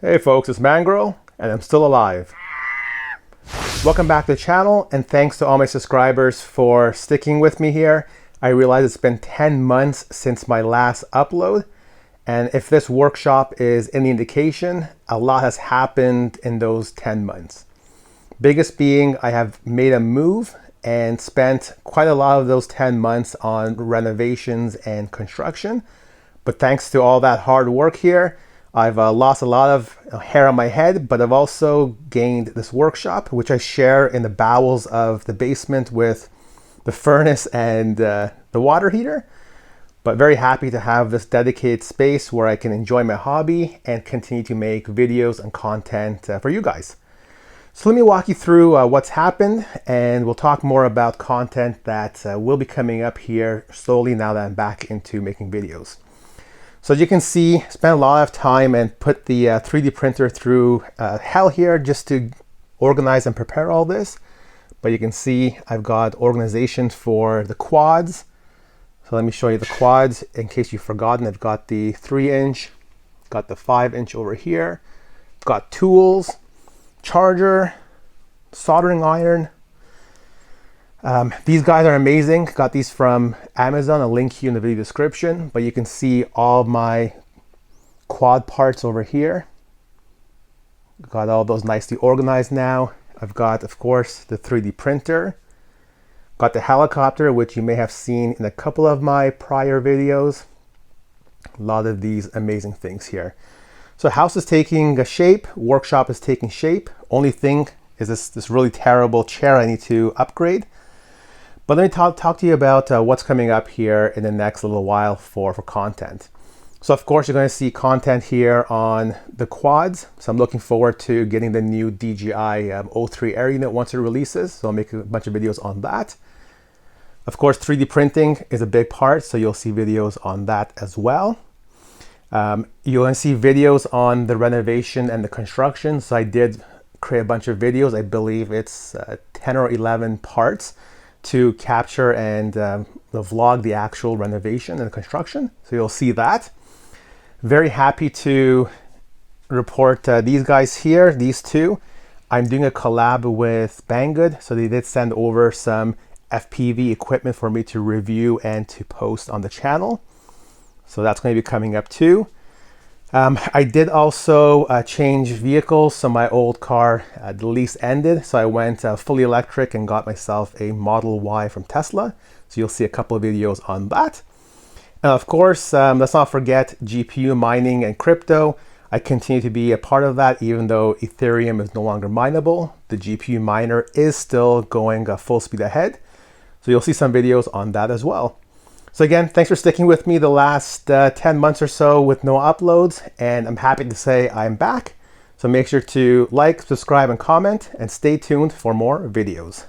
Hey folks, it's Mangro, and I'm still alive. Welcome back to the channel, and thanks to all my subscribers for sticking with me here. I realize it's been 10 months since my last upload, and if this workshop is any indication, a lot has happened in those 10 months. Biggest being, I have made a move and spent quite a lot of those 10 months on renovations and construction. But thanks to all that hard work here, I've lost a lot of hair on my head, but I've also gained this workshop, which I share in the bowels of the basement with the furnace and the water heater. But very happy to have this dedicated space where I can enjoy my hobby and continue to make videos and content for you guys. So let me walk you through what's happened, and we'll talk more about content that will be coming up here slowly now that I'm back into making videos. So as you can see, spent a lot of time and put the 3D printer through hell here just to organize and prepare all this. But you can see I've got organization for the quads. So let me show you the quads in case you've forgotten. I've got the 3-inch, got the 5-inch over here, got tools, charger, soldering iron. These guys are amazing. Got these from Amazon. I'll link you in the video description, but you can see all my quad parts over here. Got all those nicely organized now. I've got, of course, the 3D printer. Got the helicopter, which you may have seen in a couple of my prior videos. A lot of these amazing things here. So house is taking a shape, workshop is taking shape. Only thing is this really terrible chair I need to upgrade. But let me talk to you about what's coming up here in the next little while for content. So of course you're going to see content here on the quads. So I'm looking forward to getting the new DJI 03 Air unit once it releases. So I'll make a bunch of videos on that. Of course 3D printing is a big part, so you'll see videos on that as well. You're going to see videos on the renovation and the construction. So I did create a bunch of videos. I believe it's 10 or 11 parts to capture and vlog the actual renovation and construction. So you'll see that. Very happy to report these guys here, these two. I'm doing a collab with Banggood. So they did send over some FPV equipment for me to review and to post on the channel. So that's going to be coming up too. I did also change vehicles. So my old car, the lease ended. So I went fully electric and got myself a Model Y from Tesla. So you'll see a couple of videos on that. And of course, let's not forget GPU mining and crypto. I continue to be a part of that, even though Ethereum is no longer mineable. The GPU miner is still going full speed ahead. So you'll see some videos on that as well. So again, thanks for sticking with me the last 10 months or so with no uploads, and I'm happy to say I'm back. So make sure to like, subscribe, and comment, and stay tuned for more videos.